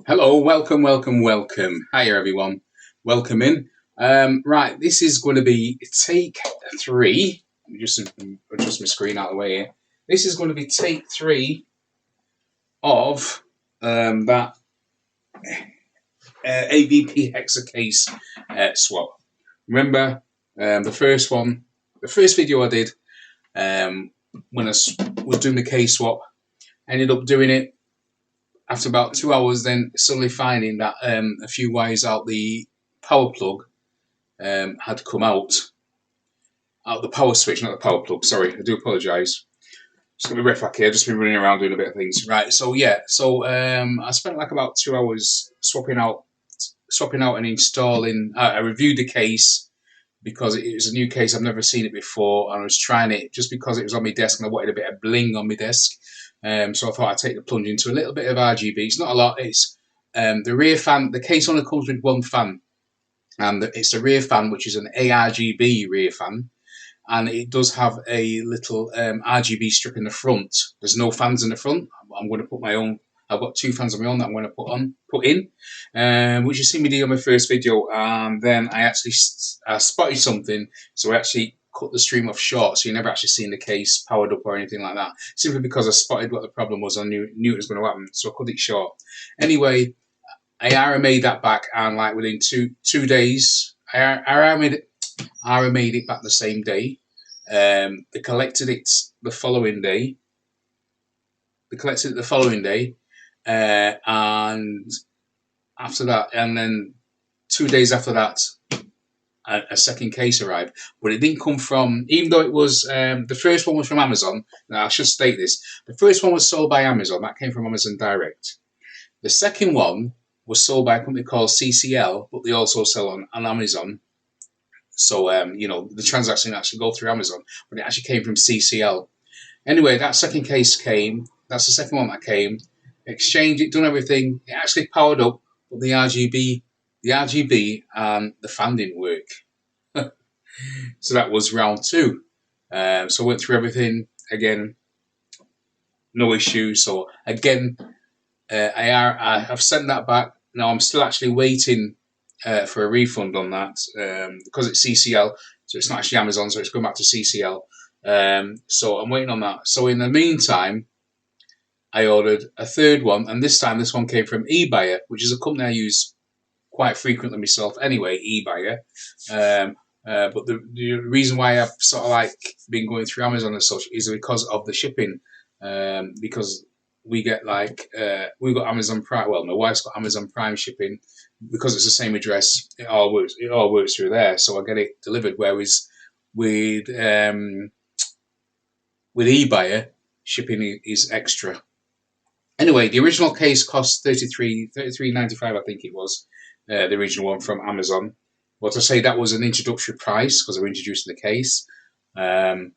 Hello, welcome, welcome, welcome. Hi everyone, welcome in. Right, this is going to be take three. Let me just adjust my screen out of the way here. This is going to be take three of that AvP hexa case swap. Remember the first one, the first video I did when I was doing the case swap. I ended up doing it after about 2 hours, then suddenly finding that a few wires out the power plug had come out the power switch, not the power plug. Sorry, I do apologise. Just got my ref back here. Just been running around doing a bit of things. Right. So yeah. So I spent like about 2 hours swapping out and installing. I reviewed the case because it was a new case. I've never seen it before, and I was trying it just because it was on my desk and I wanted a bit of bling on my desk. So I thought I'd take the plunge into a little bit of RGB. It's not a lot. It's the rear fan. The case only comes with one fan, and it's a rear fan, which is an ARGB rear fan, and it does have a little RGB strip in the front. There's no fans in the front. I'm going to put my own. I've got two fans of my own that I'm going to put in, which you see me do on my first video. And then I actually spotted something, so I actually cut the stream off short, so you never actually seen the case powered up or anything like that. Simply because I spotted what the problem was, I knew it was going to happen, so I cut it short. Anyway, I RMA'd that back, and like within two days, I RMA'd it back the same day. They collected it the following day. And after that, and then 2 days after that, a second case arrived. But it didn't come from, even though it was the first one was from Amazon. Now I should state this: the first one was sold by Amazon. That came from Amazon Direct. The second one was sold by a company called CCL, but they also sell on Amazon. So the transaction actually go through Amazon, but it actually came from CCL. Anyway, that second case came. That's the second one that came. Exchanged it, done everything. It actually powered up, but the RGB and the fan didn't work. So that was round two. So I went through everything again. No issues. So again, I have sent that back. Now I'm still actually waiting for a refund on that because it's CCL, so it's not actually Amazon, so it's going back to CCL. So I'm waiting on that. So in the meantime, I ordered a third one, and this time this one came from eBuyer, which is a company I use quite frequently myself anyway, eBuyer. But the reason why I've sort of like been going through Amazon and such is because of the shipping. Because we get we've got Amazon Prime. Well, my wife's got Amazon Prime shipping because it's the same address. It all works through there, so I get it delivered. Whereas with eBuyer, shipping is extra. Anyway, the original case cost $33.95, I think it was. The original one from Amazon. But I say that was an introductory price because we're introducing the case. And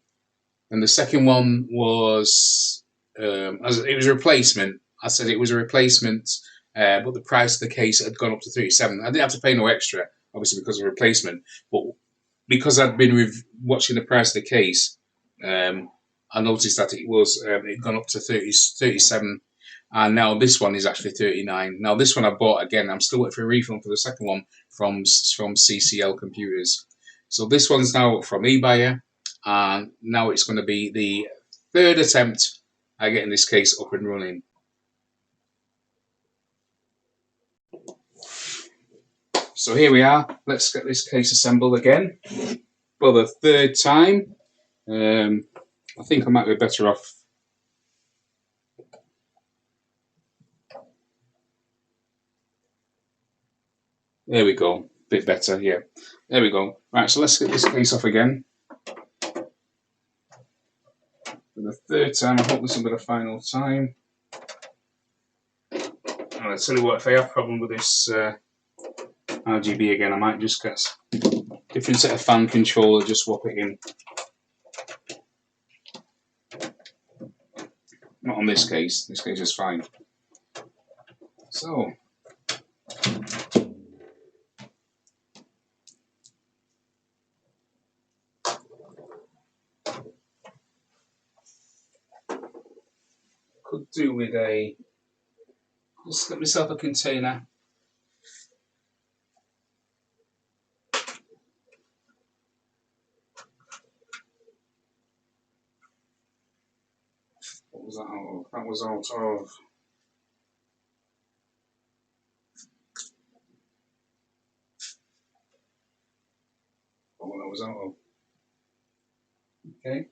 the second one was it was a replacement. I said it was a replacement, but the price of the case had gone up to $37. I didn't have to pay no extra, obviously, because of replacement. But because I'd been watching the price of the case, I noticed that it was it gone up to 37. And now this one is actually 39. Now this one I bought again. I'm still waiting for a refund for the second one from CCL Computers. So this one's now from eBuyer, and now it's going to be the third attempt at getting this case up and running. So here we are. Let's get this case assembled again for the third time. I think I might be better off. There we go. Bit better, yeah. There we go. Right, so let's get this case off again. For the third time, I hope this will be the final time. And I'll tell you what, if I have a problem with this RGB again, I might just get a different set of fan controller, just swap it in. Not on this case. This case is fine. So could do with a Just get myself a container. What was that out of? That was out of. What that was out of. Okay.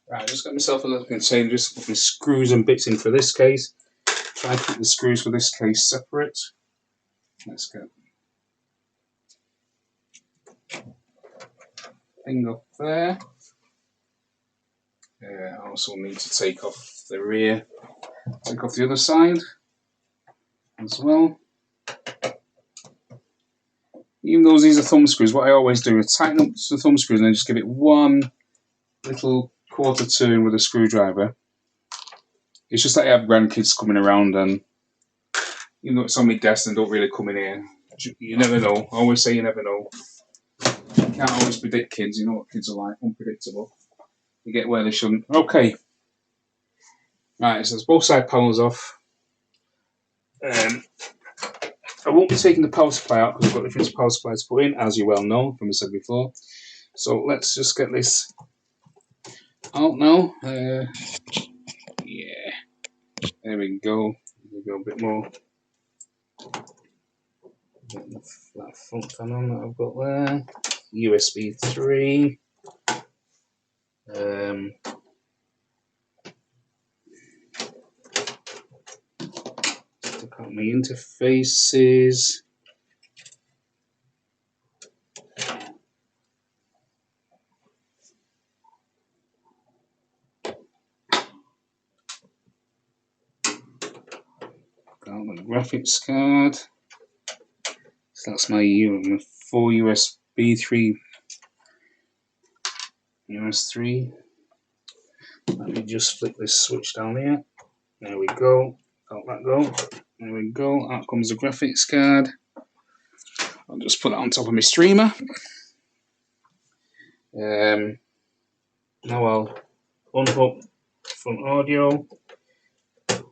Right, just got myself a little container, just put my screws and bits in for this case. Try and keep the screws for this case separate. Let's get thing up there. I also need to take off the rear, take off the other side as well. Even though these are thumb screws, what I always do is tighten up the thumb screws and then just give it one little quarter turn with a screwdriver. It's just that I have grandkids coming around, and even though it's on my desk and don't really come in here, you never know. I always say you never know. You can't always predict kids, you know what kids are like, unpredictable. They get where they shouldn't. Okay. Right, so there's both side panels off. I won't be taking the power supply out because I've got different power supplies to put in, as you well know from I said before. So let's just get this out now. Yeah, there we go. There we go, a bit more. Get the flat front panel that I've got there. USB 3. Look at my interfaces. Got my graphics card. So that's my 4 USB 3. US3. Let me just flick this switch down here. There we go. Out that go. There we go. Out comes the graphics card. I'll just put that on top of my streamer. Now I'll unhook front audio,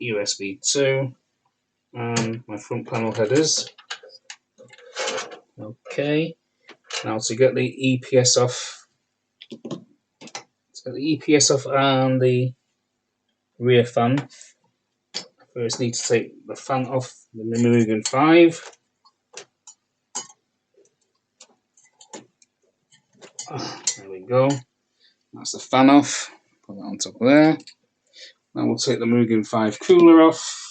USB 2, and my front panel headers. Okay. Now to get the EPS off, and the rear fan, first need to take the fan off the Mugen 5. There we go. That's the fan off. Put that on top of there. Now we'll take the Mugen 5 cooler off.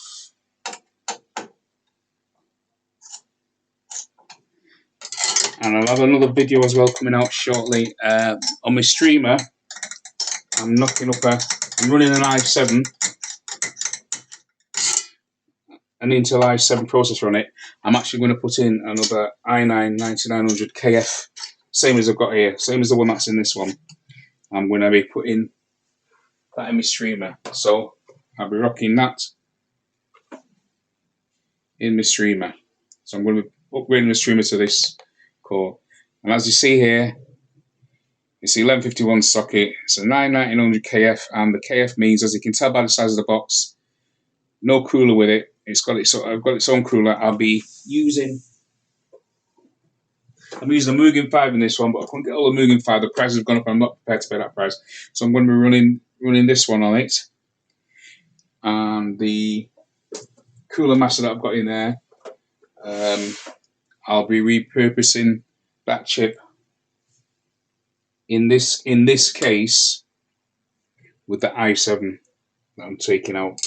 And I'll have another video as well coming out shortly on my streamer. I'm running an i7, an Intel i7 processor on it. I'm actually going to put in another i9 9900 KF, same as I've got here, same as the one that's in this one. I'm going to be putting that in my streamer, so I'll be rocking that in my streamer. So I'm going to be upgrading the streamer to this core. And as you see here, it's the 1151 socket, it's a 9900 KF, and the KF means, as you can tell by the size of the box, no cooler with it. I've got its own cooler. I'm using the Mugen 5 in this one, but I couldn't get all the Mugen 5. The price has gone up. I'm not prepared to pay that price, so I'm going to be running this one on it, and the cooler master that I've got in there. I'll be repurposing that chip in this case with the i7 that I'm taking out.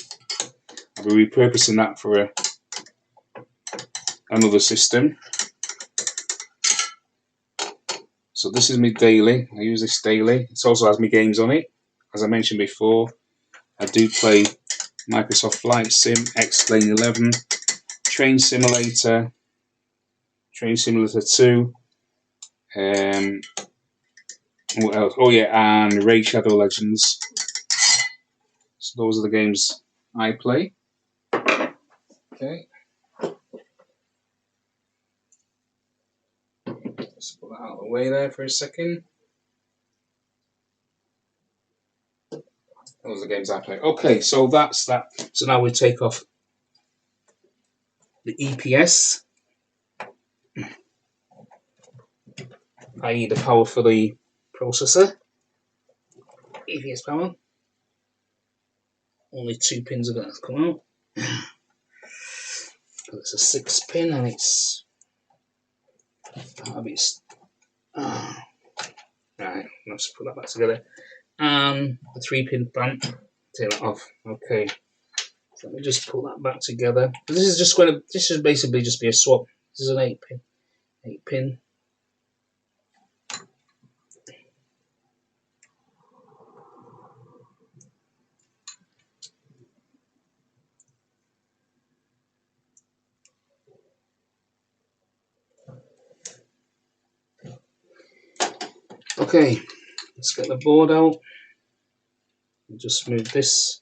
I'll be repurposing that for another system. So this is my daily. I use this daily. It also has my games on it. As I mentioned before, I do play Microsoft Flight Sim, X-Plane 11, Train Simulator 2, what else? Oh yeah, and Raid Shadow Legends. So those are the games I play. Okay. Let's put that out of the way there for a second. Those are the games I play. Okay, so that's that. So now we take off the EPS, i.e. the power for the processor. EPS power. Only 2 pins are going to come out. It's a 6 pin and it's right, let's put that back together. And the 3 pin clamp, take that off. Okay. So let me just put that back together. This should basically just be a swap. This is an 8 pin. 8 pin. Okay, let's get the board out. Just move this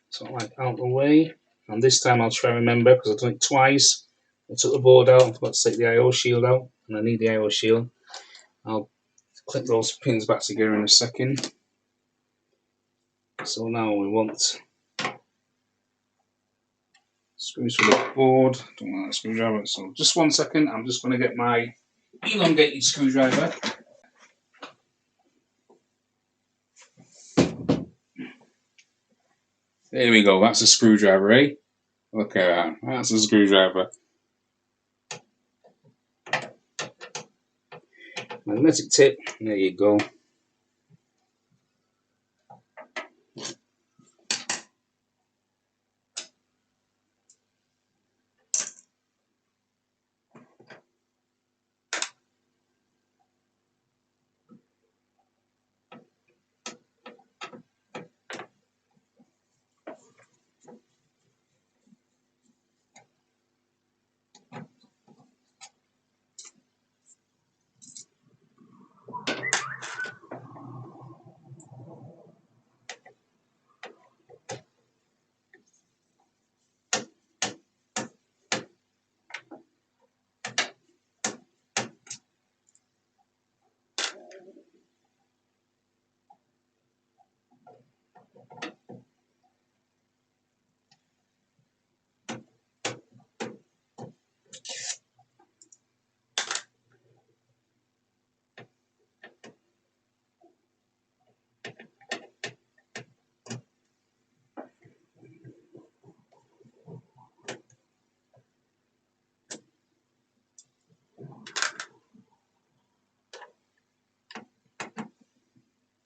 sort of like out the way. And this time I'll try to remember, because I've done it twice. I took the board out, I forgot to take the I/O shield out, and I need the I/O shield. I'll click those pins back together in a second. So now we want screws for the board. Don't want that screwdriver. So just 1 second, I'm just going to get my elongated screwdriver. There we go, that's a screwdriver, eh? Look at that, that's a screwdriver. Magnetic tip, there you go.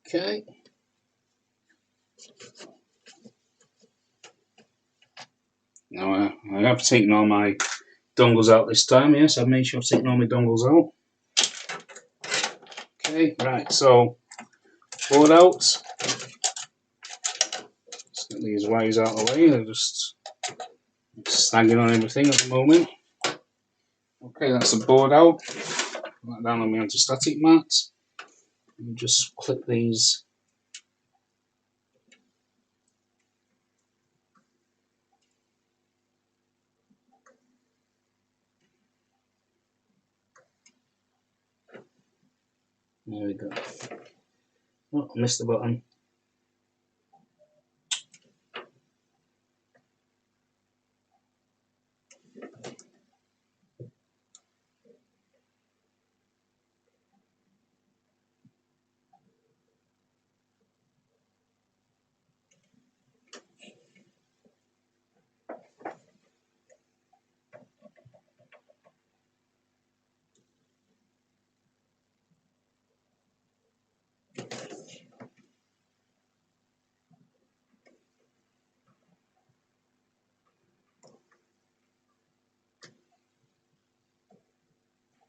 Okay. Now I have taken all my dongles out this time, yes, I've made sure I've taken all my dongles out. Okay, right, so board out. Let's get these wires out of the way, they're just snagging on everything at the moment. Okay, that's the board out. Put that down on my anti-static mat. And just clip these. There we go. Oh, I missed the button.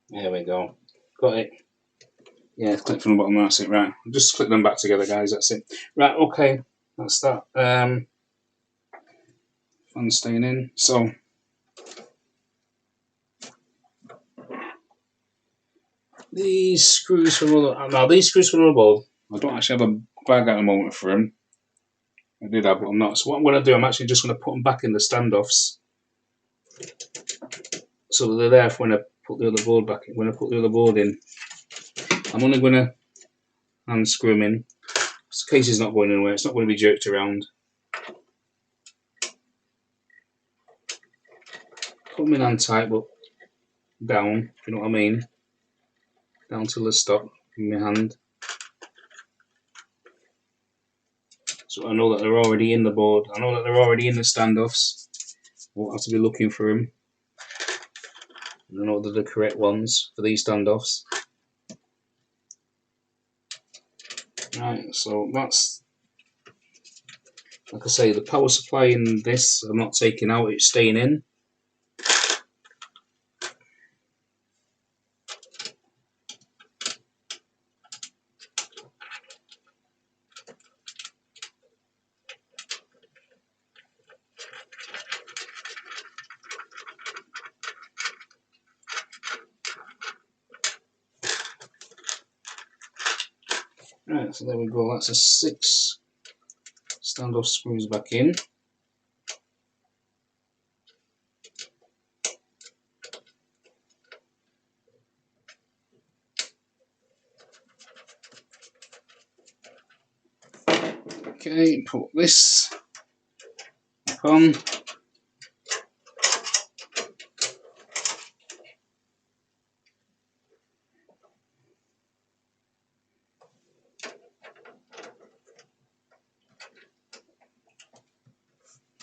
There we go. Got it. Yeah, click from the bottom, that's it, right. Just click them back together, guys, that's it. Right, okay, that's that. Fan staying in. So, these screws for these screws for the board, I don't actually have a bag at the moment for them. I did have, but I'm not. So what I'm going to do, I'm actually just going to put them back in the standoffs. So that they're there for when I put the other board back in. When I put the other board in, I'm only going to unscrew them in. This case is not going anywhere, it's not going to be jerked around. Put my hand tight, but down, if you know what I mean. Down till they stop in my hand. So I know that they're already in the board. I know that they're already in the standoffs. I won't have to be looking for them. I know they're the correct ones for these standoffs. Right, so that's, like I say, the power supply in this I'm not taking out, it's staying in. Right, so there we go, that's a 6 standoff screws back in. Okay, put this back on.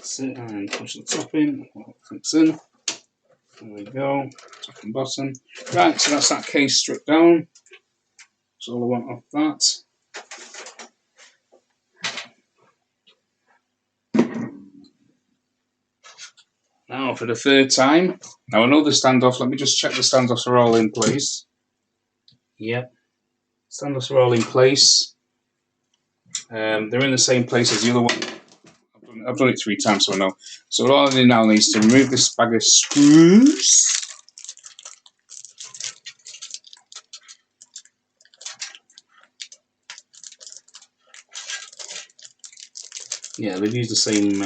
Sit and push the top in, fix in. There we go, top and bottom. Right, so that's that case stripped down. That's all I want off that. Now for the third time. Now I know the standoff, let me just check the standoffs are all in place. Yep, standoffs are all in place. They're in the same place as the other one. I've done it 3 times, so I know. So all I do now is to remove this bag of screws. Yeah, they've used the same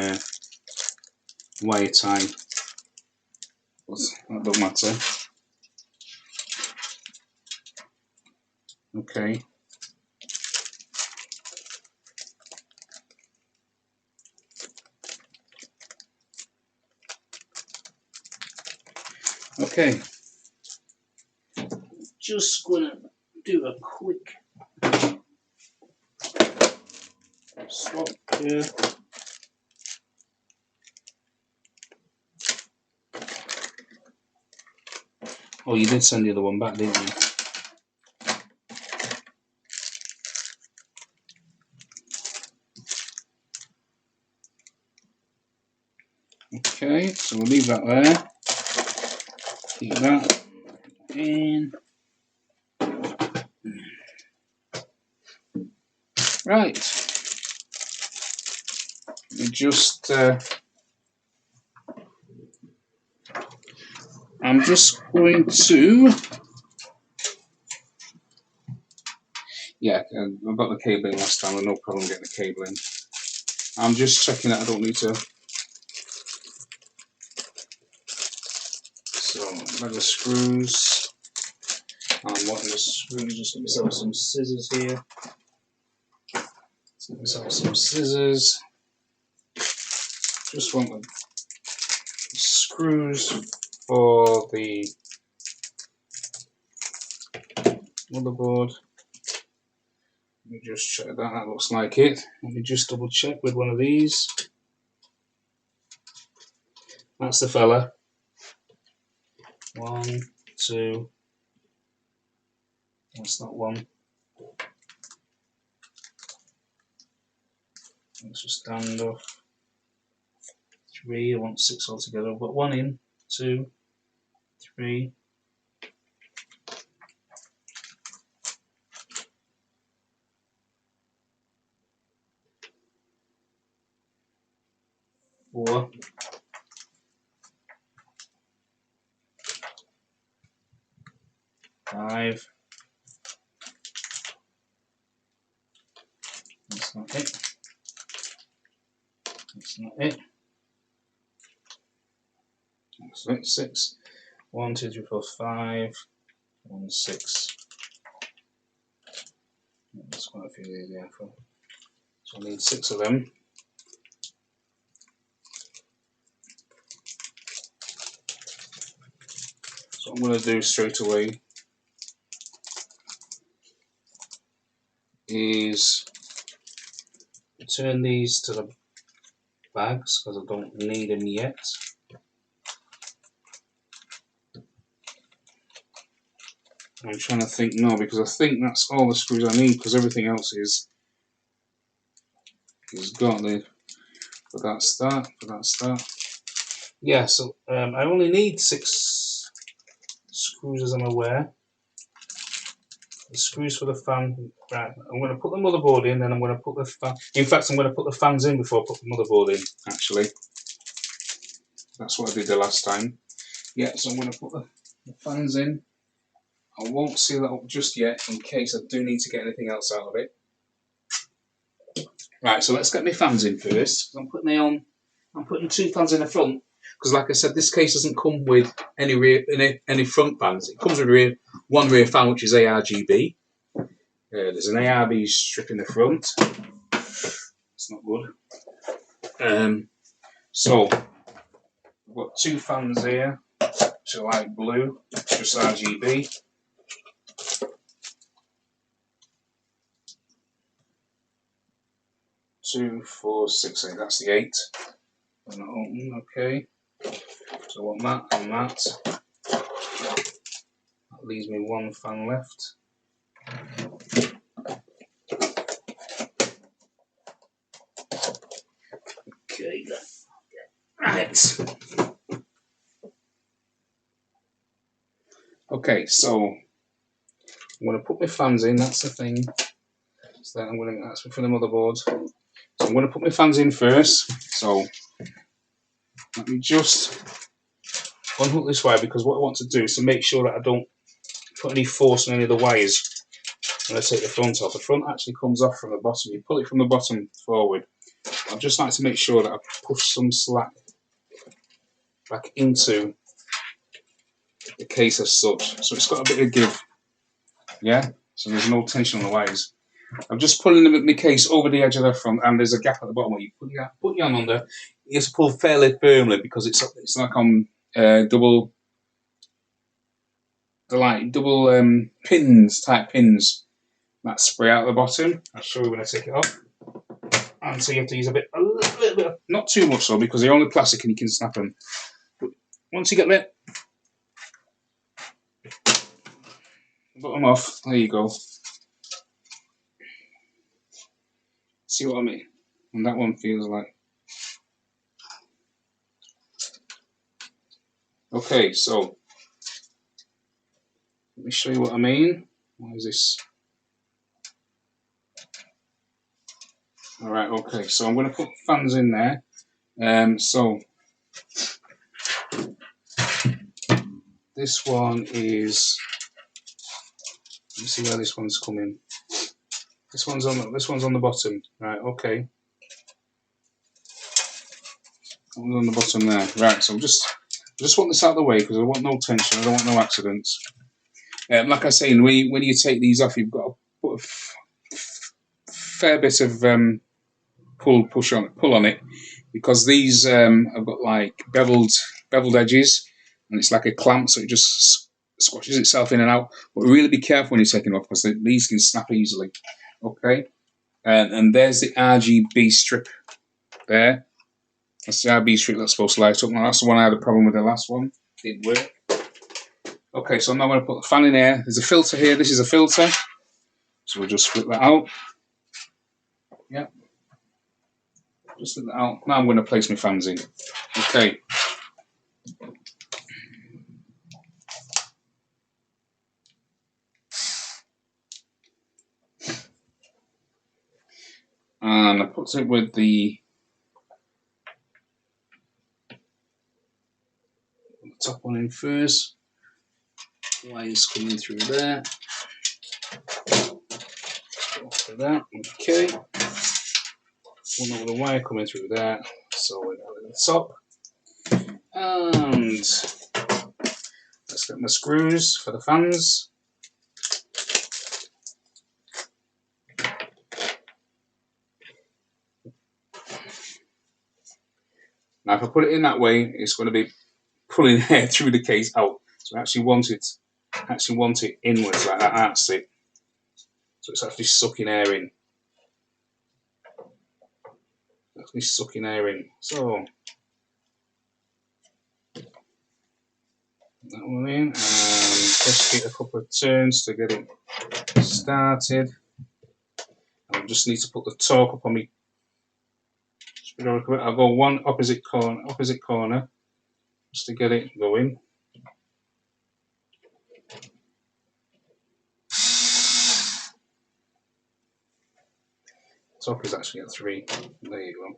wire tie, but that don't matter. Okay. Okay. Just gonna do a quick swap here. Oh, you did send the other one back, didn't you? Okay, so we'll leave that there. Keep that in. Right. We just I'm just going to, yeah, I got the cable in last time, no problem getting the cable in. I'm just checking that I don't need to. So, leather screws. I'm wanting the screws, just let me set up some scissors here. Let me set up some scissors. Just want the screws for the motherboard. Let me just check that looks like it. Let me just double check with one of these. That's the fella. 1, 2. That's not one. Let's just stand off. 3, I want 6 altogether. I've got 1 in, 2, 3. 4. 5. That's not it. That's not it. That's it. 6. 1, 2, 3, 4, 5. 1, 6. There's quite a few there for. So I need 6 of them. So what I'm going to do straight away is return these to the bags because I don't need them yet. I'm trying to think now because I think that's all the screws I need because everything else is got the. But that's that. But that's that. Yeah. So I only need 6 screws as I'm aware. The screws for the fan. Right. I'm going to put the motherboard in, then I'm going to put the fan. In fact, I'm going to put the fans in before I put the motherboard in. Actually, that's what I did the last time. Yeah. So I'm going to put the fans in. I won't seal that up just yet in case I do need to get anything else out of it. Right, so let's get my fans in first. I'm putting 2 fans in the front because, like I said, this case doesn't come with any front fans. It comes with one rear fan, which is ARGB. There's an ARB strip in the front. It's not good. So we've got 2 fans here, which are light blue, just RGB. 2, 4, 6, 8. That's the 8. And open, okay. So I want that and that. That leaves me 1 fan left. Okay, right. Okay, so I'm going to put my fans in. That's the thing. So that's for the motherboard. So I'm going to put my fans in first. So let me just unhook this wire because what I want to do is to make sure that I don't put any force on any of the wires when I take the front off. The front actually comes off from the bottom. You pull it from the bottom forward. I'd just like to make sure that I push some slack back into the case as such. So it's got a bit of give. Yeah? So there's no tension on the wires. I'm just pulling the case over the edge of the front, and there's a gap at the bottom where you put your hand under. You have to pull fairly firmly because it's like on double pins, type pins that spray out the bottom. I'll show you when I take it off. And so you have to use a little bit, not too much though, because they're only plastic and you can snap them. But once you get the bottom off, there you go. See what I mean? And that one feels like. Okay, so let me show you what I mean. What is this? Alright, okay, so I'm going to put fans in there. So this one is, let me see where this one's coming. This one's on the bottom. Right, okay. That one's on the bottom there. Right, so I just want this out of the way because I want no tension, I don't want no accidents. Like I say, when you take these off, you've got to put a fair bit of pull on it, because these have got like beveled edges, and it's like a clamp, so it just squashes itself in and out. But really be careful when you're taking off because these can snap easily. Okay, and there's the RGB strip there. That's the RGB strip that's supposed to light up. Now that's the one I had a problem with the last one. Didn't work. Okay, so I'm now going to put the fan in here. There's a filter here. This is a filter. So we'll just flip that out. Yeah. Just flip that out. Now I'm going to place my fans in. Okay. And I put it with the top one in first. Wires coming through there. After that, okay. One over the wire coming through there. So we're at the top. And let's get my screws for the fans. Now if I put it in that way, it's going to be pulling air through the case out. So I actually want it inwards like that. That's it. So it's actually sucking air in. Actually sucking air in. So that one in, and just get a couple of turns to get it started. I just need to put the torque up on me. I'll go one opposite corner, just to get it going. Torque is actually at 3. There you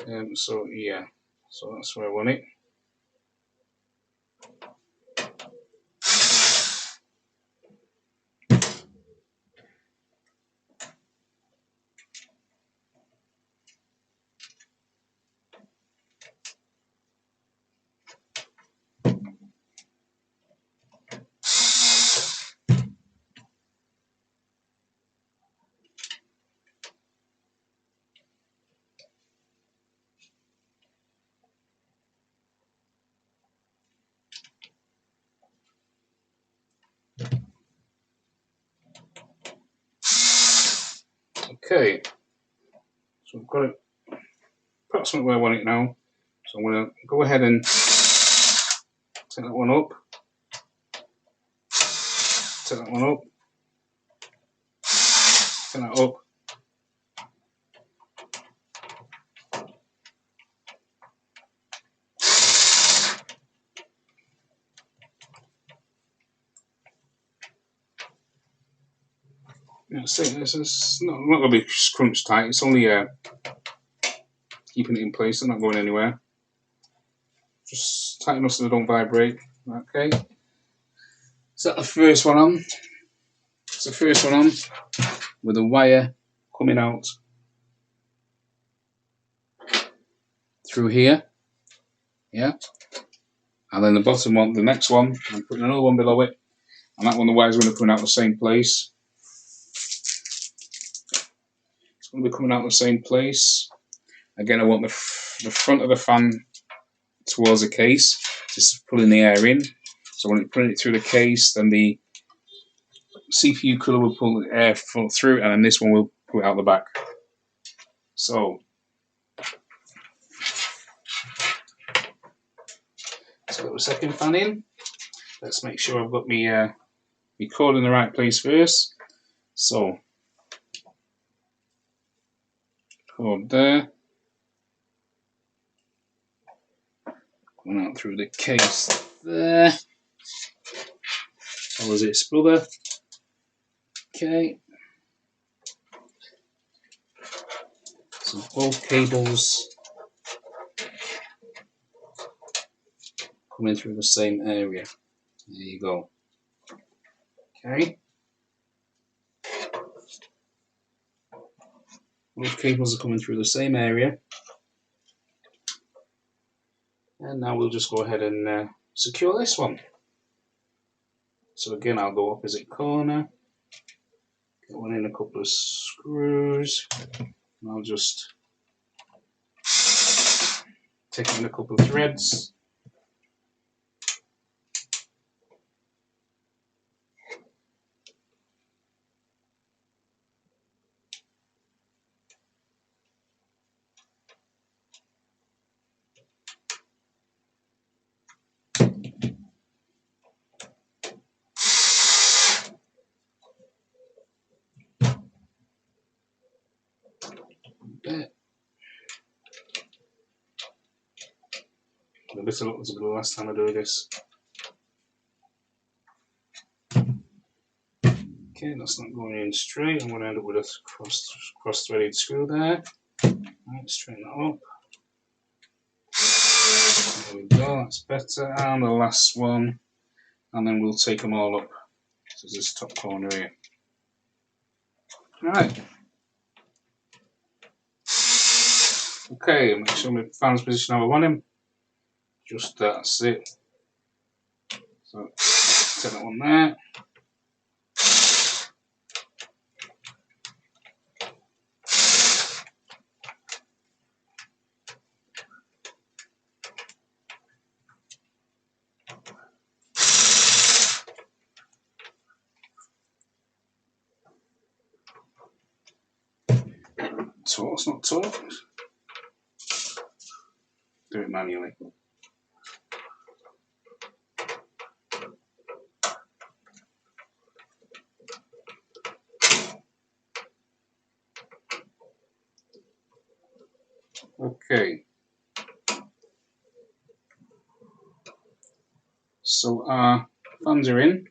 go. So yeah, so that's where I want it. Okay, so I've got it approximately where I want it now. So I'm going to go ahead and take that one up, take that one up, take that up. Yeah, see, it's not going to be crunch tight, it's only keeping it in place, it's not going anywhere. Just tight enough so they don't vibrate. Okay. Is that the first one on? It's the first one on with a wire coming out through here. Yeah. And then the bottom one, the next one, I'm putting another one below it. And that one, the wire's going to come out the same place. It's going to be coming out the same place. Again, I want the front of the fan towards the case, just pulling the air in. So when it's pulling it through the case, then the CPU cooler will pull the air through, and then this one will pull it out the back. So let's put the second fan in. Let's make sure I've got my cord in the right place first. So cord there, going out through the case there. How was its brother? Okay. So both cables coming through the same area. There you go. Okay. Both cables are coming through the same area. And now we'll just go ahead and secure this one. So again, I'll go opposite corner, get one in a couple of screws, and I'll just take in a couple of threads. There. A bit of luck was the last time I do this. Okay, that's not going in straight. I'm going to end up with a cross-threaded screw there. Right, straighten that up. There we go, that's better. And the last one, and then we'll take them all up to this top corner here. Right. Okay, make sure my fan's position how I want him. Just that's it. So take that one there. It's not taut. Do it manually. Okay. So our fans are in.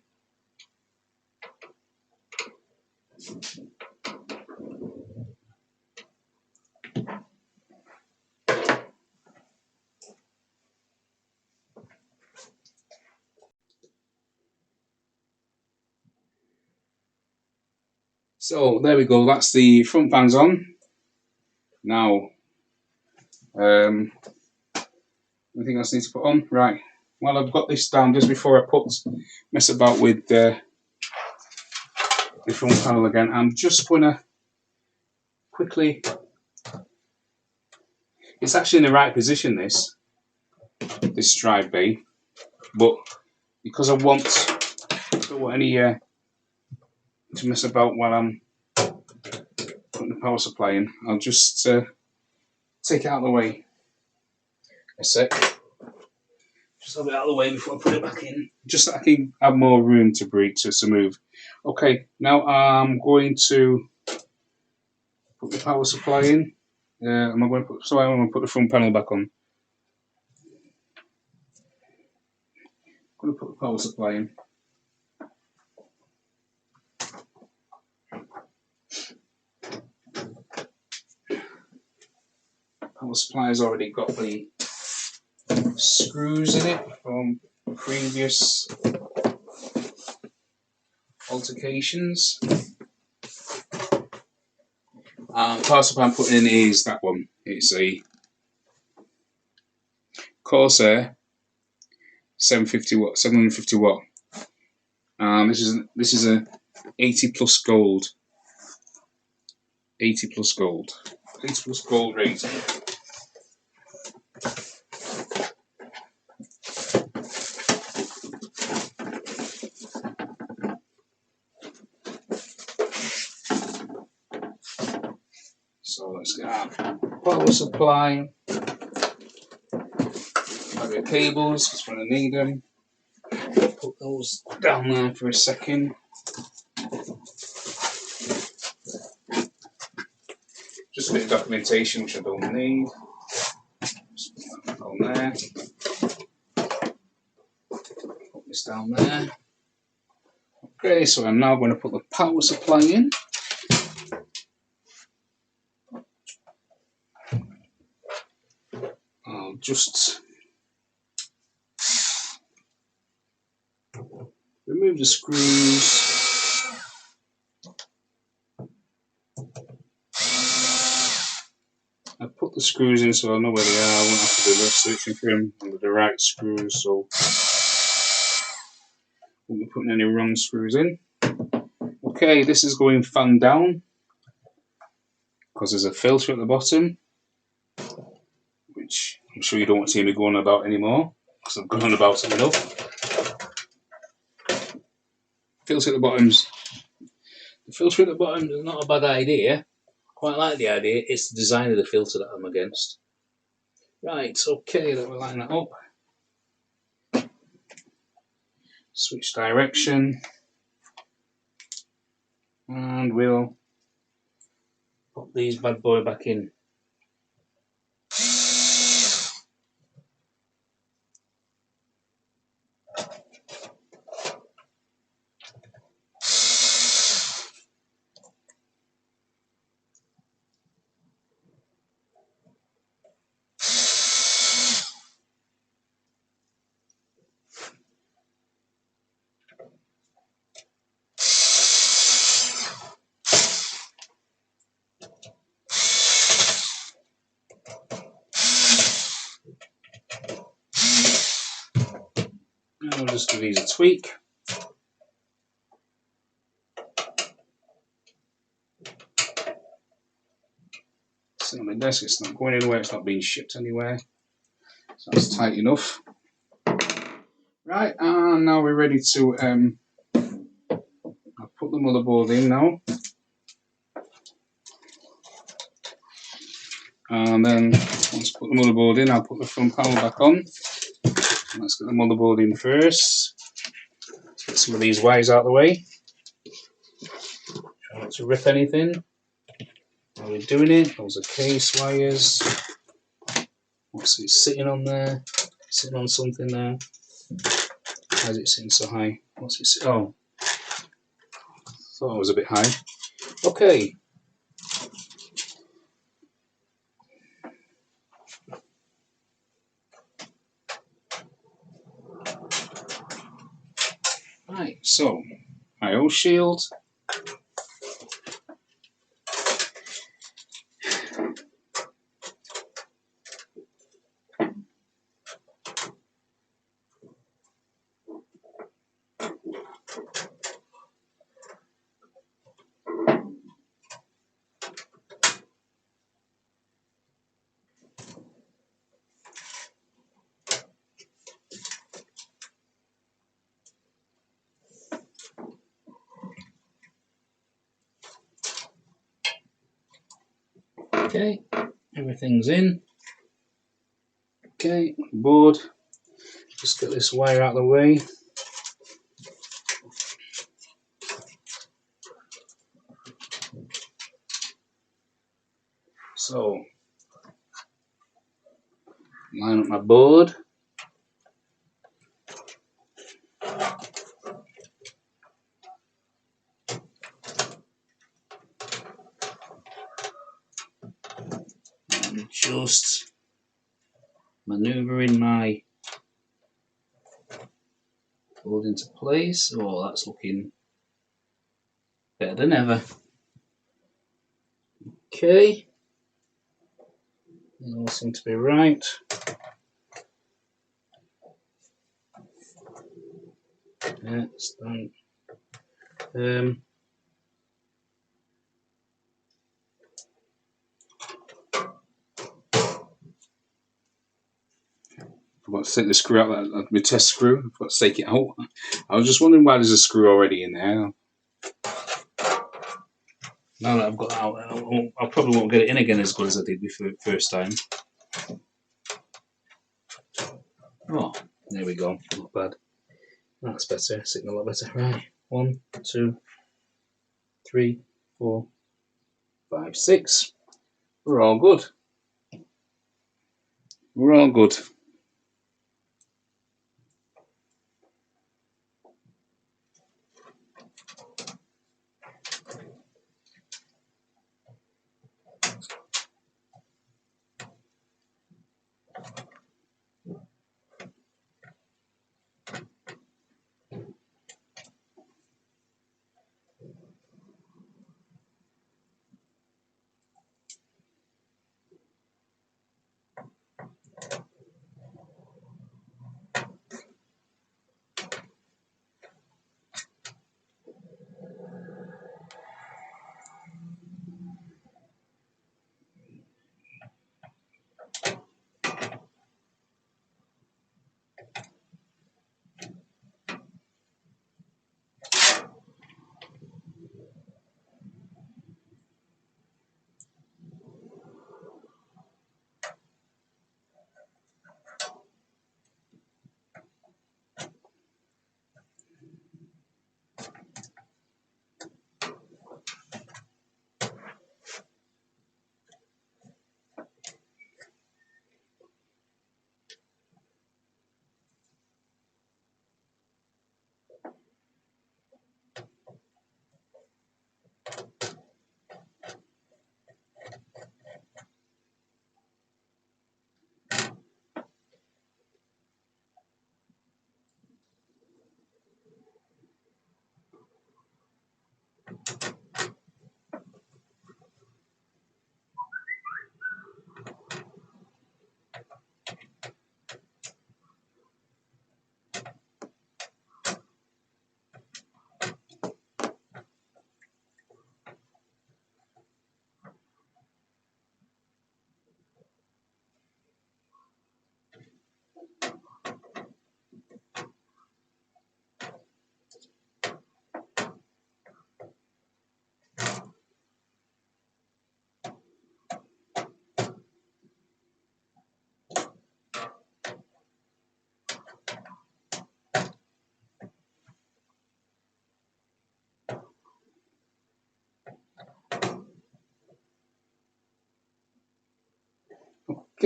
So there we go, that's the front fans on. Now, anything else I need to put on? Right, well I've got this down just before I mess about with the front panel again. I'm just going to quickly, it's actually in the right position this drive bay, but because I don't want any to mess about while I'm putting the power supply in, I'll just take it out of the way a sec. Just have it out of the way before I put it back in, just so I can have more room to breathe, to move. Okay, now I'm going to put the power supply in. I'm going to put the front panel back on. I'm going to put the power supply in. Power supply has already got the screws in it from previous altercations. The power supply I'm putting in is that one. It's a Corsair 750 watt. This is a 80 plus gold. 80 plus gold rating. So let's get our power supply. Have your cables, because we're going to need them. Put those down there for a second. Just a bit of documentation which I don't need. Just put that on there. Put this down there. Okay, so I'm now going to put the power supply in. I'll just remove the screws. I put the screws in so I know where they are. I won't have to do the searching for them under the right screws, so I won't be putting any wrong screws in. Okay, this is going fan down because there's a filter at the bottom, which I'm sure you don't want to see me going about anymore because I've gone on about it enough. Filter at the bottom's The filter at the bottom is not a bad idea. Quite like the idea. It's the design of the filter that I'm against. Right, okay, then we'll line that up. Switch direction. And we'll put these bad boy back in. Now we'll just give these a tweak. It's on my desk, it's not going anywhere, it's not being shipped anywhere. So that's tight enough. Right, and now we're ready to I'll put the motherboard in now. And then once I put the motherboard in, I'll put the front panel back on. Let's get the motherboard in first. Let's get some of these wires out of the way. Try not to rip anything while we're doing it. Those are case wires. What's it sitting on there? Sitting on something there. Why is it sitting so high? What's it? Oh, thought it was a bit high. Okay. Right, so IO shield. Okay, everything's in. Okay, board. Just get this wire out of the way. So, line up my board. And just manoeuvring my board into place. Oh, that's looking better than ever. Okay. They all seem to be right. Yeah, it's done. I've got to take the screw out, my test screw. I've got to take it out. I was just wondering why there's a screw already in there. Now that I've got that out, I probably won't get it in again as good as I did the first time. Oh, there we go. Not bad. That's better. Sitting a lot better. Right. 1, 2, 3, 4, 5, 6. We're all good. We're all good.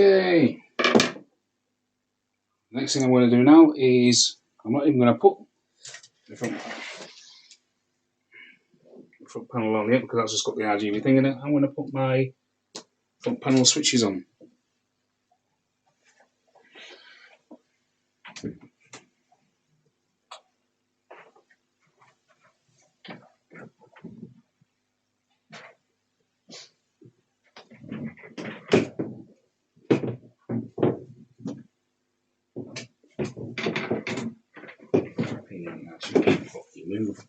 Okay. Next thing I'm going to do now is, I'm not even going to put the front panel on yet because that's just got the RGB thing in it. I'm going to put my front panel switches on. Move.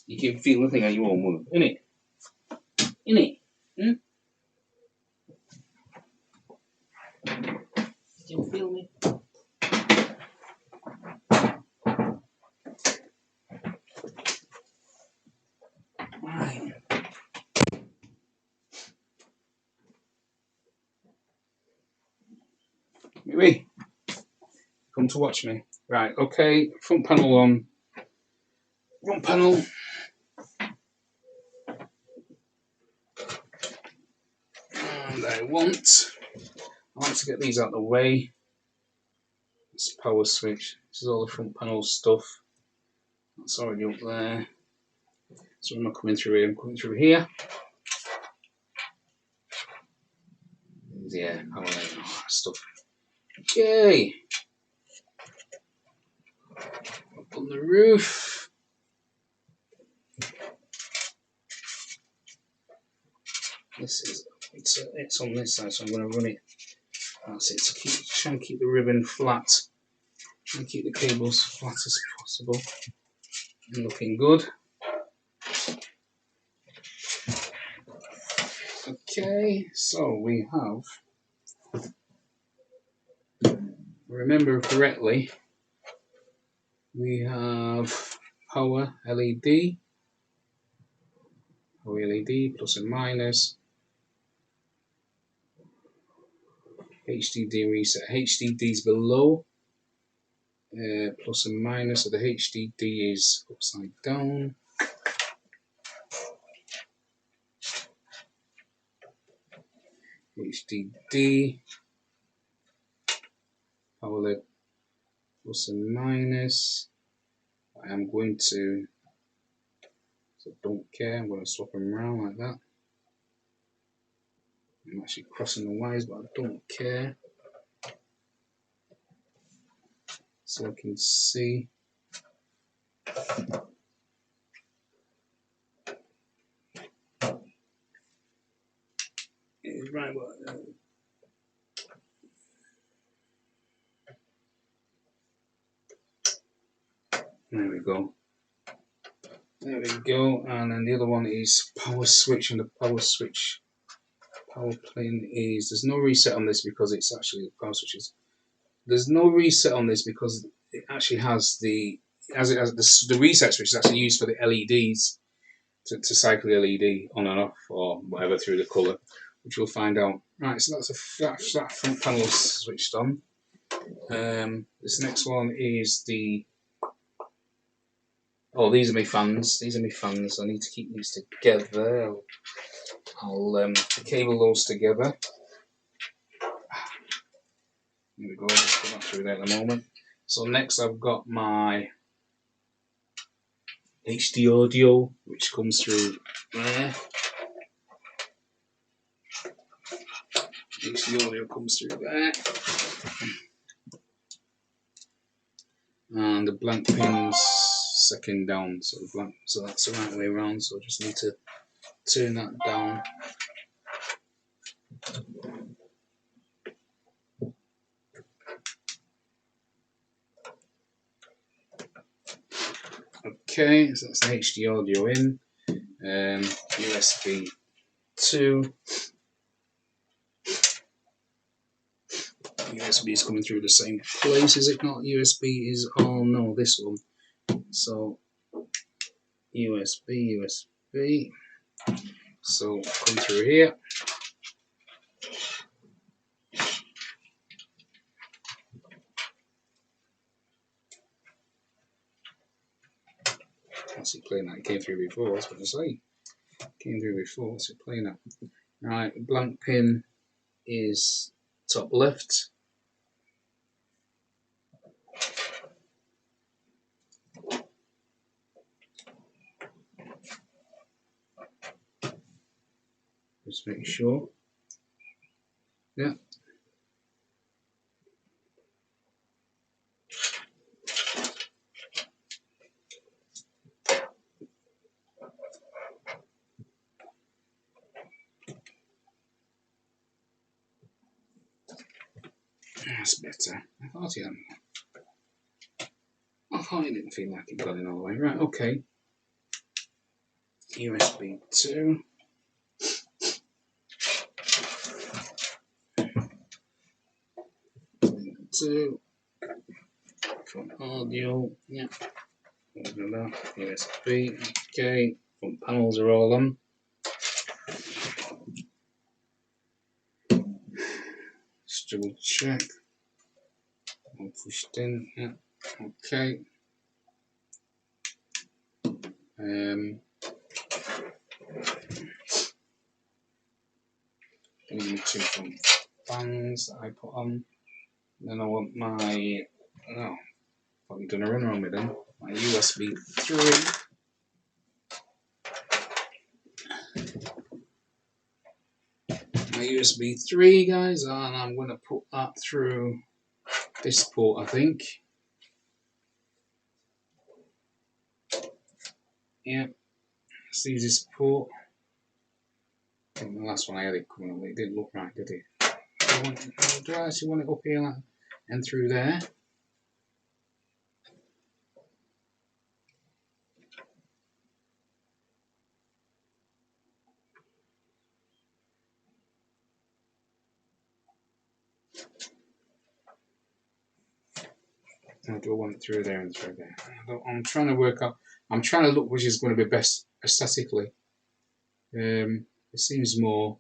You can feel the thing and you won't move, innit? Innit? Hmm? You can feel me? Right. Maybe. Come to watch me. Right, okay, front panel on. Front panel. And I want to get these out of the way. This power switch. This is all the front panel stuff. That's already up there. So I'm not coming through here, I'm coming through here. Yeah, power light and all that stuff. Okay. Up on the roof. This is it's on this side, so I'm going to run it. That's it. To try and keep the ribbon flat. Try and keep the cables flat as possible. And looking good. Okay, so we have, remember correctly, we have power LED, plus and minus, HDD reset. HDD is below, plus and minus, so the HDD is upside down. HDD, power LED, plus and minus. I am going to, so don't care, I'm going to swap them around like that. I'm actually crossing the wires, but I don't care. So I can see. Right, well, there we go. There we go. And then the other one is power switch, and the power switch power plane is, there's no reset on this because it's actually power switches. There's no reset on this because it actually has the reset switch is actually used for the LEDs to cycle the LED on and off or whatever through the colour, which we'll find out. Right, so that's that front panel switched on. This next one is the, oh, these are my fans. These are my fans. I need to keep these together. I'll cable those together. There we go. Just put that through there in a moment. So next, I've got my HD audio, which comes through there. HD audio comes through there. And the blank pin's second down, so that's the right way around. So I just need to turn that down. Okay, so that's the HD audio in. USB 2. USB is coming through the same place, is it not? USB is, oh no, this one. So USB. So come through here. What's it playing that? It came through before, I was going to say. Came through before, what's it playing at? Right, blank pin is top left. Just make sure. Yeah. That's better. I thought it didn't feel like it got in all the way. Right, okay. USB 2. Two. From audio. Yeah. USB. Okay. Front panels are all on. Just double check. All pushed in. Yeah. Okay. These are 2 front fans that I put on. Then I want my, oh, I've done a run around with them. My USB 3. My USB 3, guys, and I'm going to put that through this port, I think. Yeah, let's use this port. I think the last one I had it coming up, it didn't look right, did it? Do I actually want it up here and through there? Or do I want it through there and through there? I'm trying to work out, I'm trying to look which is going to be best aesthetically. It seems more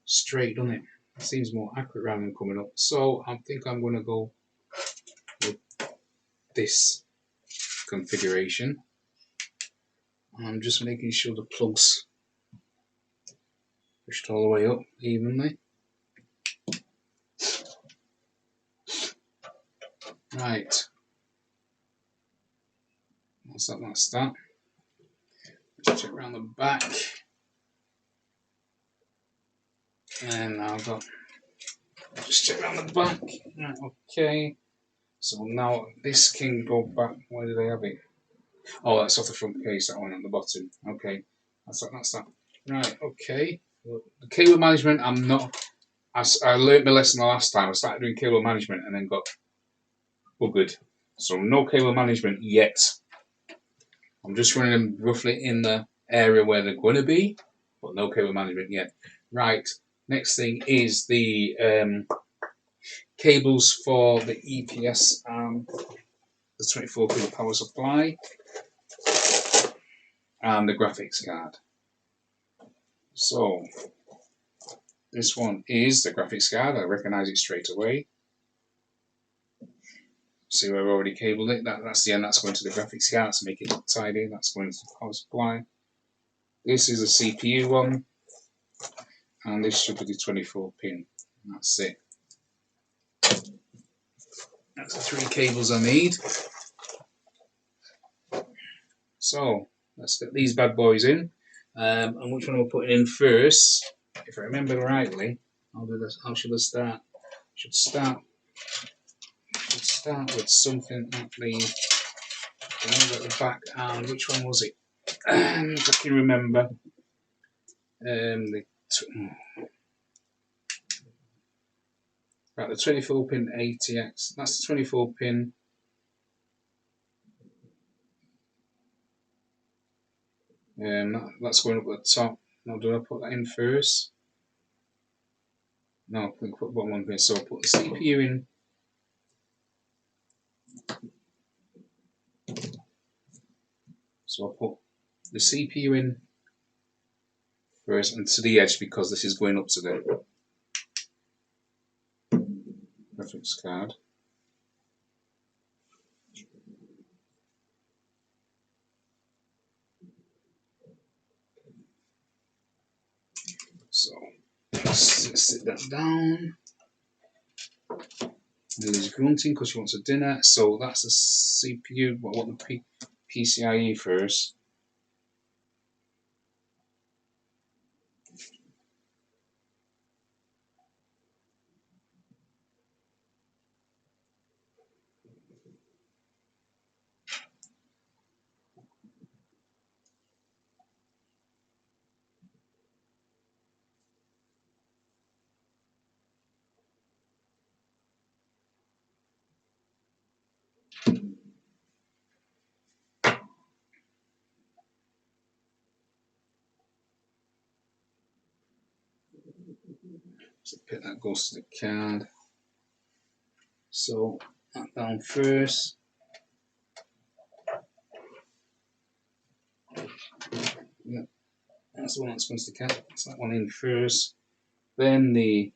straight, doesn't it? It seems more accurate rather than coming up. So I think I'm going to go with this configuration. I'm just making sure the plugs pushed all the way up evenly. Right. That's that. Let's check around the back. And now I've got, just check around the back. Right, okay. So now this can go back. Where did I have it? Oh, that's off the front case, that one on the bottom. Okay. That's that. Right, okay. The cable management, I'm not. I learnt my lesson the last time. I started doing cable management and then got buggered. So no cable management yet. I'm just running them roughly in the area where they're going to be, but no cable management yet. Right, next thing is the cables for the EPS and the 24-pin power supply and the graphics card. So this one is the graphics card. I recognise it straight away. See where I've already cabled it. That's the end. That's going to the graphics card to make it look tidy. That's going to the power supply. This is a CPU one, and this should be the 24-pin. That's it. That's the 3 cables I need. So let's get these bad boys in. And which one am I putting in first? If I remember rightly, I'll do this. How should I start? Should start with something at the back. And which one was it? If I can remember. Right, the 24-pin ATX. That's the 24-pin. That's going up at the top. Now, do I put that in first? No, I can put one pin. So I'll put the CPU in. So I'll put the CPU in first and to the edge because this is going up to the graphics card. So sit that down. Lily's grunting because she wants a dinner. So that's the CPU. But I want the PCIe first. So that goes to the card. So that down first. Yeah, that's the one that's going to the card. That's that one in first. Then the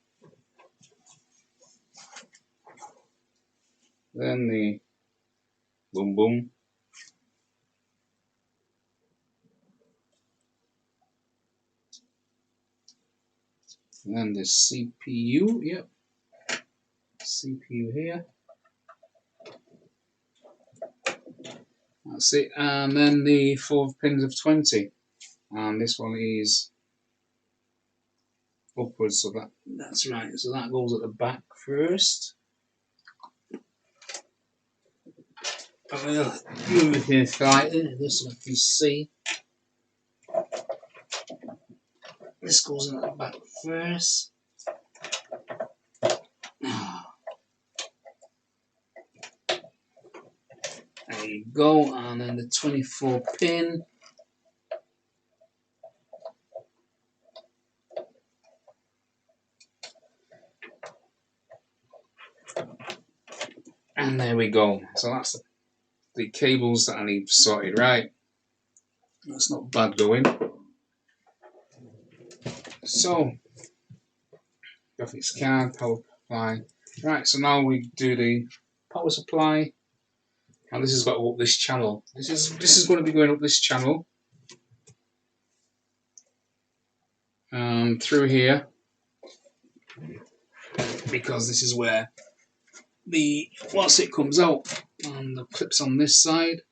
boom boom. And then the CPU, yep. CPU here. That's it. And then the 4 pins of 20. And this one is upwards, so that's right. So that goes at the back first. And we'll move it here slightly, just so I can see. This goes in at the back first. There you go, and then the 24 pin. And there we go. So that's the cables that I need sorted right. That's not bad going. So, graphics card, power supply. Right, so now we do the power supply. And this has got to go up this channel. This is going to be going up this channel. Through here. Because this is where once it comes out, and the clip's on this side.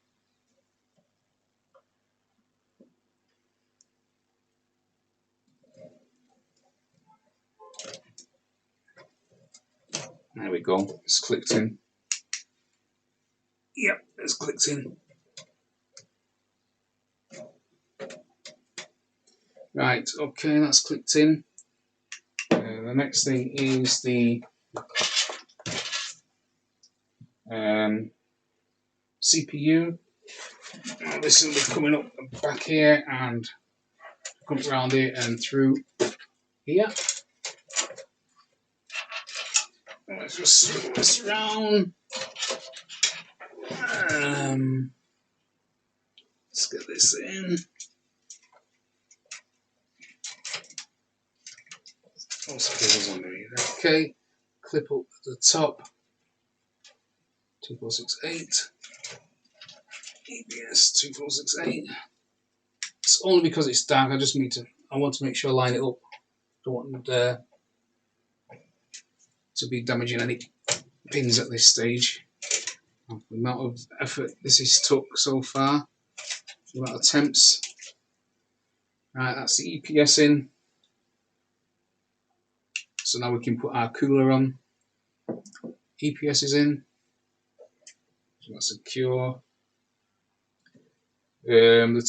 There we go, it's clicked in. Yep, it's clicked in. Right, okay, that's clicked in. The next thing is the CPU. Now this will be coming up back here and comes around here and through here. Let's just swing this around. Let's get this in. Also cables underneath. Okay, clip up at the top. 2468. ABS 2468. It's only because it's dark. I want to make sure I line it up. Don't want to be damaging any pins at this stage. The amount of effort this has took so far. The amount of attempts. Right, that's the EPS in. So now we can put our cooler on. EPS is in. So that's secure. The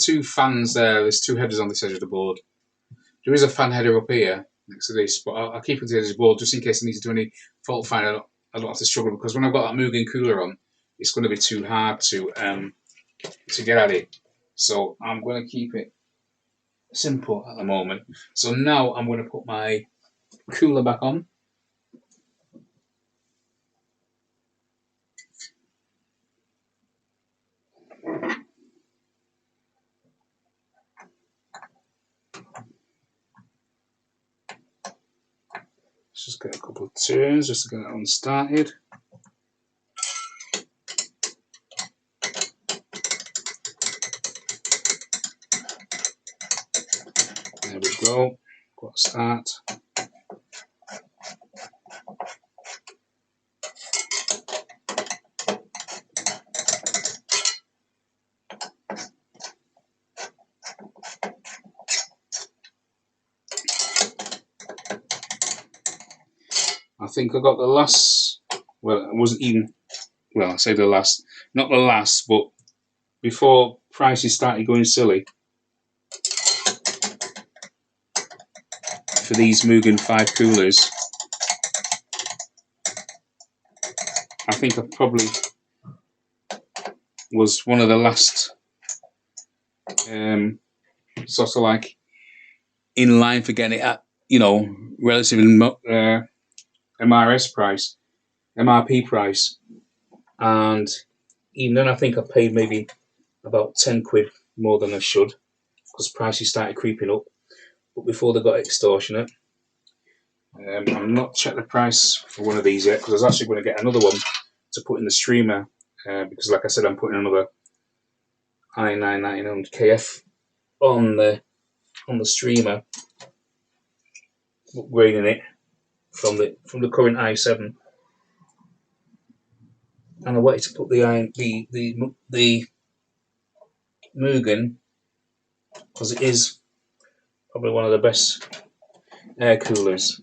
two fans there. There's two headers on this edge of the board. There is a fan header up here next to this, but I'll keep it to the edge of the board just in case I need to do any fault finding. I don't have to struggle because when I've got that Mugen cooler on, it's going to be too hard to get at it. So I'm going to keep it simple at the moment. So now I'm going to put my cooler back on. Let's just get a couple of turns just to get it unstarted. There we go. Got a start. I think I got the last, well, it wasn't even, well, I say the last, not the last, but before prices started going silly for these Mugen 5 coolers. I think I probably was one of the last sort of like in line for getting it at, you know, relative MRP price. And even then I think I paid maybe about 10 quid more than I should, because prices started creeping up, but before they got extortionate. I've not checked the price for one of these yet, because I was actually going to get another one to put in the streamer, because like I said, I'm putting another i9 KF on the streamer, upgrading it from the current i7, and I wanted to put the Mugen, because it is probably one of the best air coolers.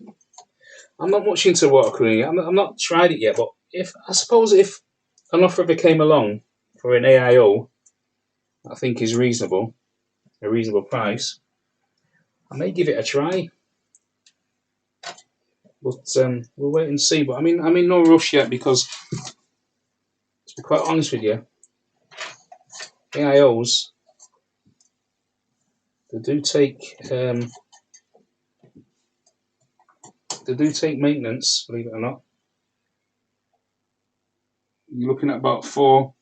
I'm not much into water cooling. I'm not tried it yet, but I suppose if an offer ever came along for an AIO, I think is reasonable, a reasonable price, I may give it a try. But we'll wait and see. But I'm in no rush yet, because to be quite honest with you, AIOs, they do take maintenance, believe it or not. You're looking at about four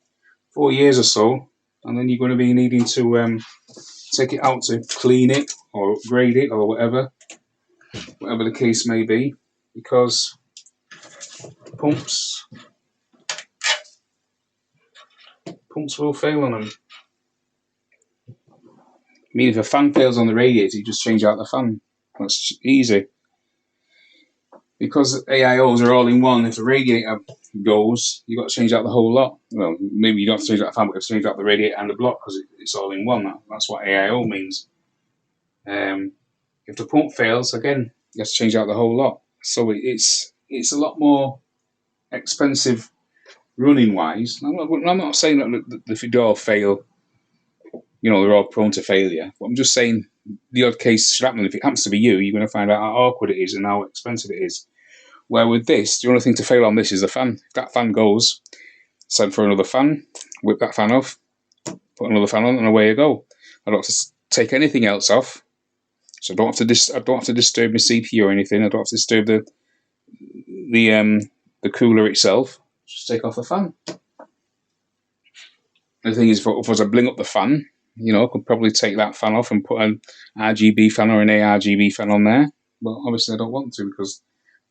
years or so, and then you're going to be needing to take it out to clean it or upgrade it or whatever the case may be, because pumps will fail on them. I mean, if a fan fails on the radiator, you just change out the fan. That's easy. Because AIOs are all in one, if the radiator goes, you've got to change out the whole lot. Well, maybe you don't have to change out the fan, but you have to change out the radiator and the block, because it's all in one. That's what AIO means. If the pump fails, again, you have to change out the whole lot. So it's a lot more expensive running wise. I'm not saying that if they all fail, you know, they're all prone to failure. But I'm just saying the odd case should happen. If it happens to be you, you're going to find out how awkward it is and how expensive it is. Where with this, the only thing to fail on this is the fan. If that fan goes, send for another fan, whip that fan off, put another fan on, and away you go. I don't have to take anything else off, so I don't have to disturb my CPU or anything. I don't have to disturb the cooler itself. Just take off the fan. The thing is, if I was to bling up the fan, you know, I could probably take that fan off and put an RGB fan or an ARGB fan on there. But obviously I don't want to, because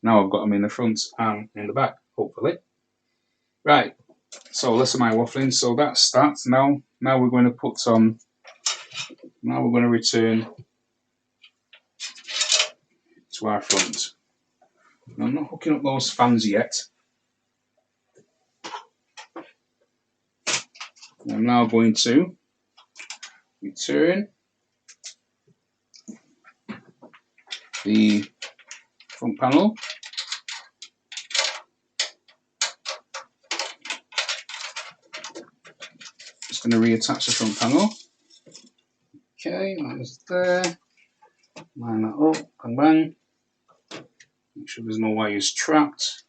now I've got them in the front and in the back, hopefully. Right, so less of my waffling. So that's that. Now we're going to put on, now we're going to return to our front. Now, I'm not hooking up those fans yet. I'm now going to return the front panel. Just going to reattach the front panel. Okay, that's there. Line that up, bang bang. Make sure there's no wires trapped.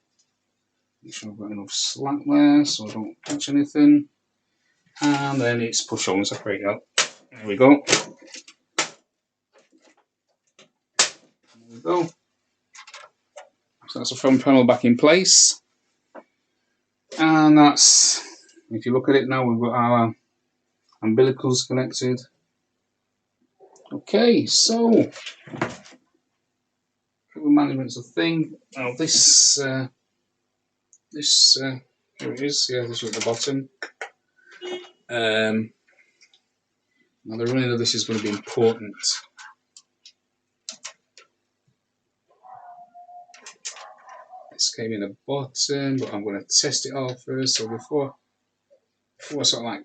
Make sure I've got enough slack there so I don't touch anything. And then it's push on and separate out. There we go. There we go. So that's the front panel back in place. And that's, if you look at it now, we've got our umbilicals connected. Okay, so management's a thing. Now this here it is. Yeah, this is at the bottom. Now the running of this is going to be important. This came in the bottom, but I'm going to test it all first. So before I sort of like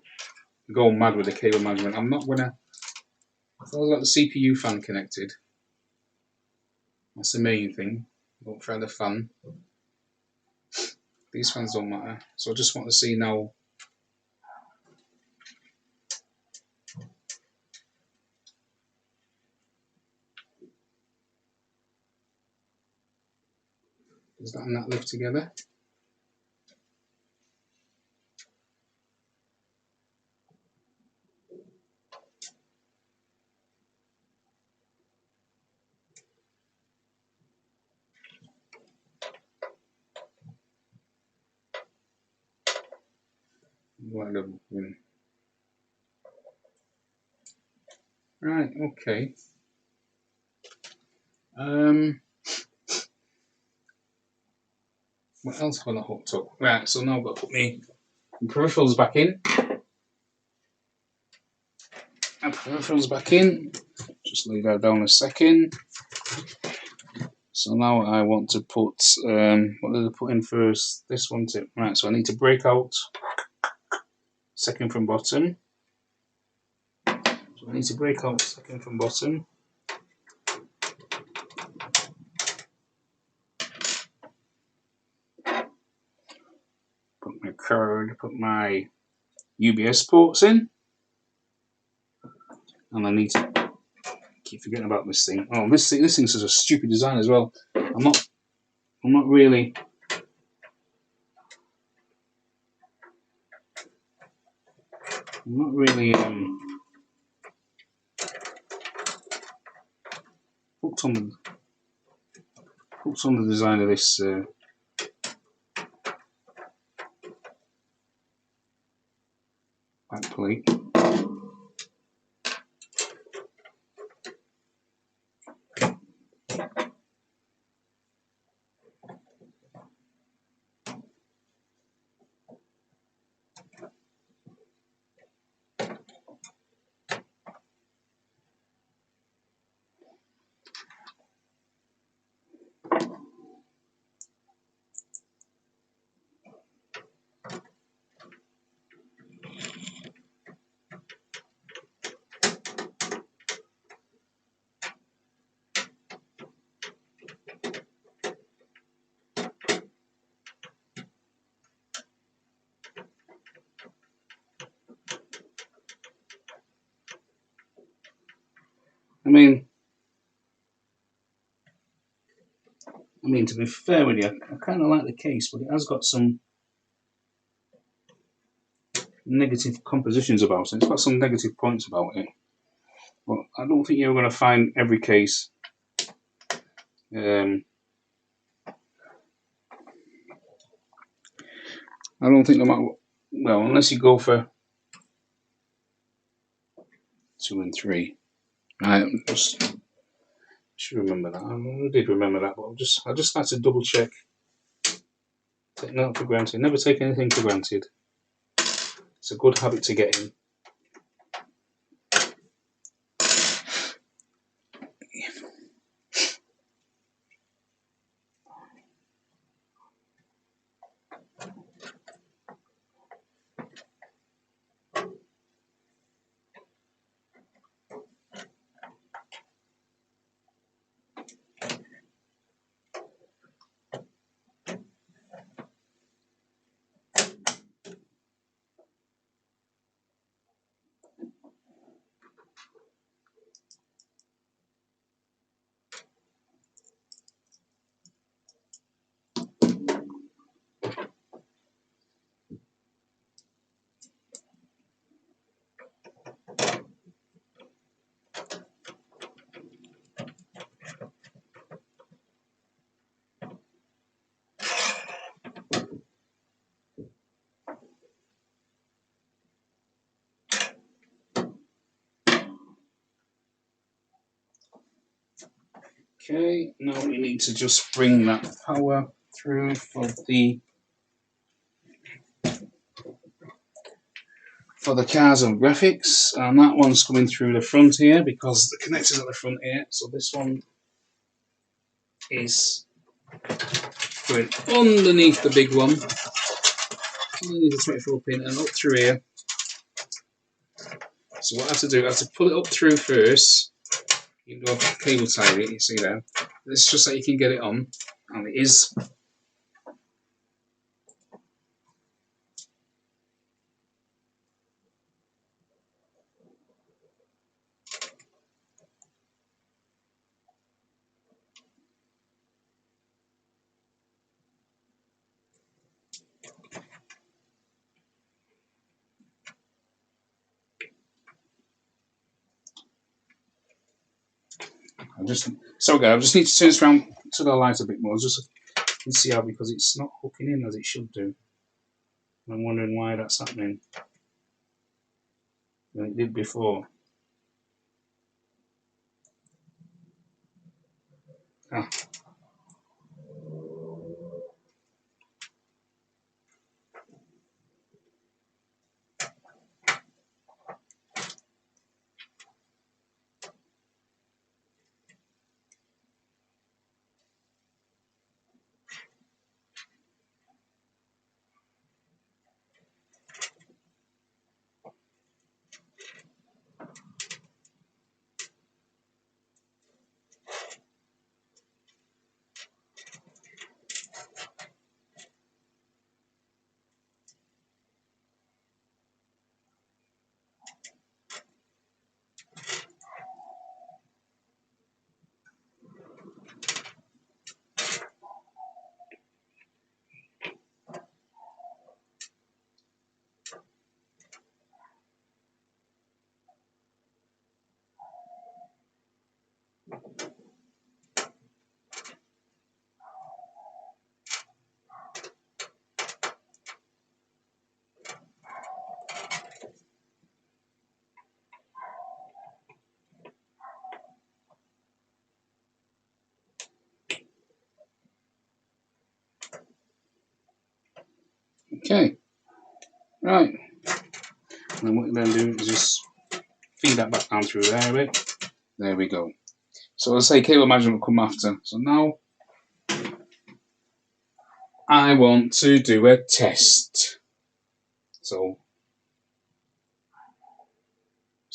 go mad with the cable management, I'm not going to. I've got the CPU fan connected. That's the main thing. Don't fry the fan. These fans don't matter. So I just want to see now. Does that and that live together? Right, okay. What else have I not hooked up? Right, so now I've got to put my peripherals back in. And peripherals back in. Just leave that down a second. So now I want to put, what did I put in first? This one too. Right, so I need to break out second from bottom. So I need to break out second from bottom. Put my card, put my UBS ports in. And I need to keep forgetting about this thing. Oh, this thing's such a stupid design as well. I'm not really hooked on the design of this back plate. I mean, to be fair with you, I kind of like the case, but it has got some negative compositions about it. It's got some negative points about it. But I don't think you're going to find every case. I don't think no matter what, well, unless you go for 2 and 3. I should remember that. I did remember that, but I just like to double check. Take nothing for granted. Never take anything for granted. It's a good habit to get in. Okay, now we need to just bring that power through for the cars and graphics, and that one's coming through the front here because the connector's at the front here. So this one is going underneath the big one, underneath the 24 pin, and up through here. So what I have to do, I have to pull it up through first. Even though I've got cable tie it, you see there. It's just that you can get it on, and it is. Sorry guys, I just need to turn this around to the light a bit more, just to see how, because it's not hooking in as it should do. I'm wondering why that's happening. Than it did before. Ah. Okay, right. And then what you then do is just feed that back down through there a bit. There we go. So as I say, cable management will come after. So now I want to do a test. So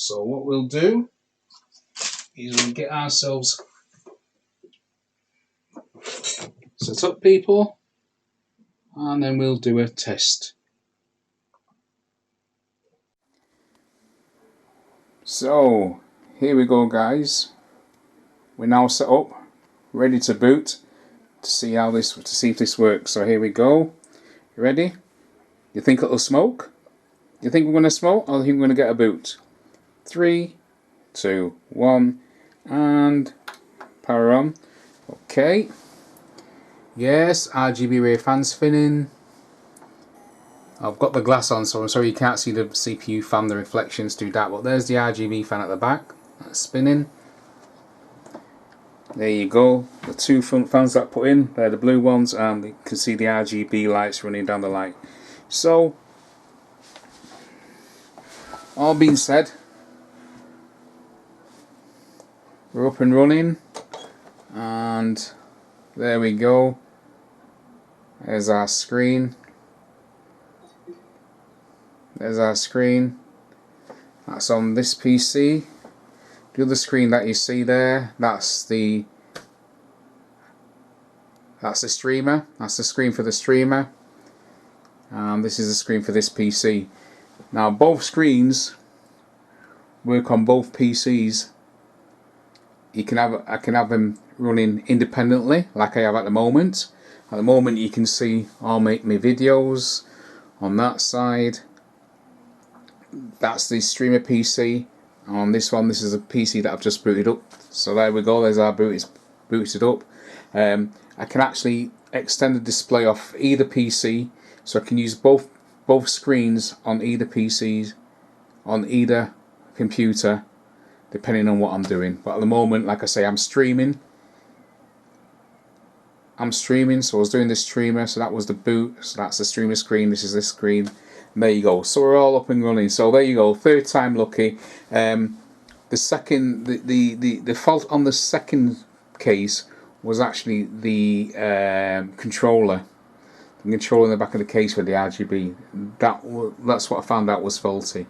what we'll do is we'll get ourselves set up, people, and then we'll do a test. So here we go, guys. We're now set up, ready to boot, to see if this works. So here we go. You ready? You think it'll smoke? You think we're going to smoke, or do you think we're going to get a boot? 3, 2, 1, and power on. Okay. Yes, RGB ray fan spinning. I've got the glass on, so I'm sorry you can't see the CPU fan, the reflections do that, but there's the RGB fan at the back. That's spinning. There you go. The two front fans that I put in, they're the blue ones, and you can see the RGB lights running down the light. So, all being said, we're up and running, and there we go. There's our screen. There's our screen. That's on this PC. The other screen that you see there, that's the streamer. That's the screen for the streamer. And this is the screen for this PC. Now both screens work on both PCs. I can have them running independently, like I have at the moment. At the moment, you can see all my videos on that side. That's the streamer PC. On this one, this is a PC that I've just booted up. So there we go. There's our booted up. I can actually extend the display off either PC, so I can use both screens on either PCs, on either computer, depending on what I'm doing. But at the moment, like I say, I'm streaming. So I was doing this streamer, so that was the boot, so that's the streamer screen, this is this screen, and there you go. So we're all up and running. So there you go, third time lucky. The fault on the second case was actually the controller. The controller in the back of the case with the RGB. That's what I found out was faulty.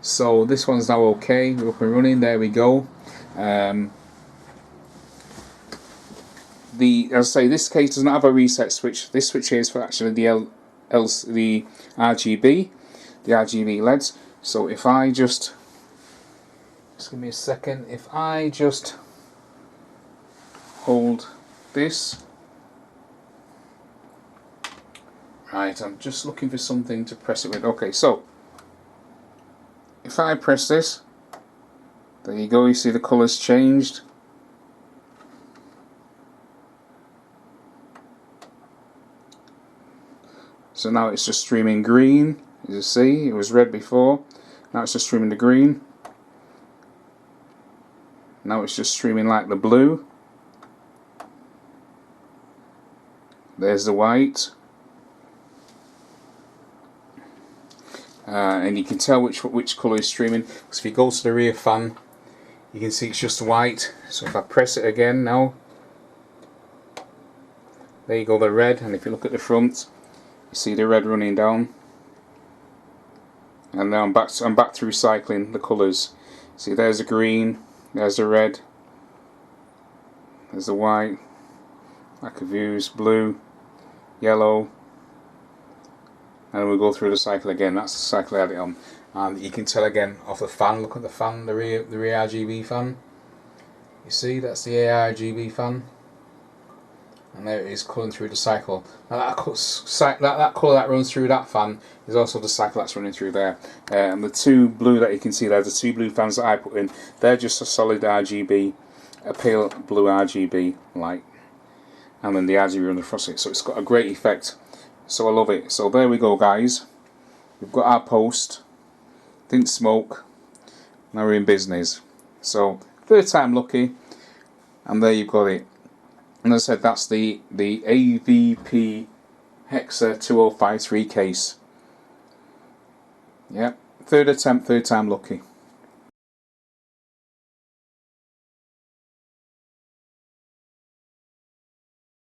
So this one's now okay, we're up and running, there we go. as I say, this case doesn't have a reset switch. This switch here is for actually the RGB LEDs. So if I just give me a second, if I just hold this, right, I'm just looking for something to press it with. Okay, so if I press this, there you go, you see the colours changed. So now it's just streaming green, as you see, it was red before, now it's just streaming the green. Now it's just streaming like the blue. There's the white. And you can tell which colour is streaming, because if you go to the rear fan, you can see it's just white. So if I press it again now, there you go, the red. And if you look at the front, you see the red running down. And now I'm back to recycling the colours. See, there's the green, there's the red, there's the white, lack of views, blue, yellow, and we'll go through the cycle again. That's the cycle I had it on. And you can tell again off the fan, look at the fan, the rear RGB fan. You see, that's the RGB fan. And there it is, coloring through the cycle. Now that colour that runs through that fan is also the cycle that's running through there. And the two blue that you can see there, the two blue fans that I put in, they're just a solid RGB, a pale blue RGB light. And then the RGB running across it. So it's got a great effect. So I love it. So there we go, guys. We've got our post. Didn't smoke. Now we're in business. So third time lucky. And there you've got it. And as I said, that's the AvP hexa 2053 case. Yep, third attempt, third time lucky.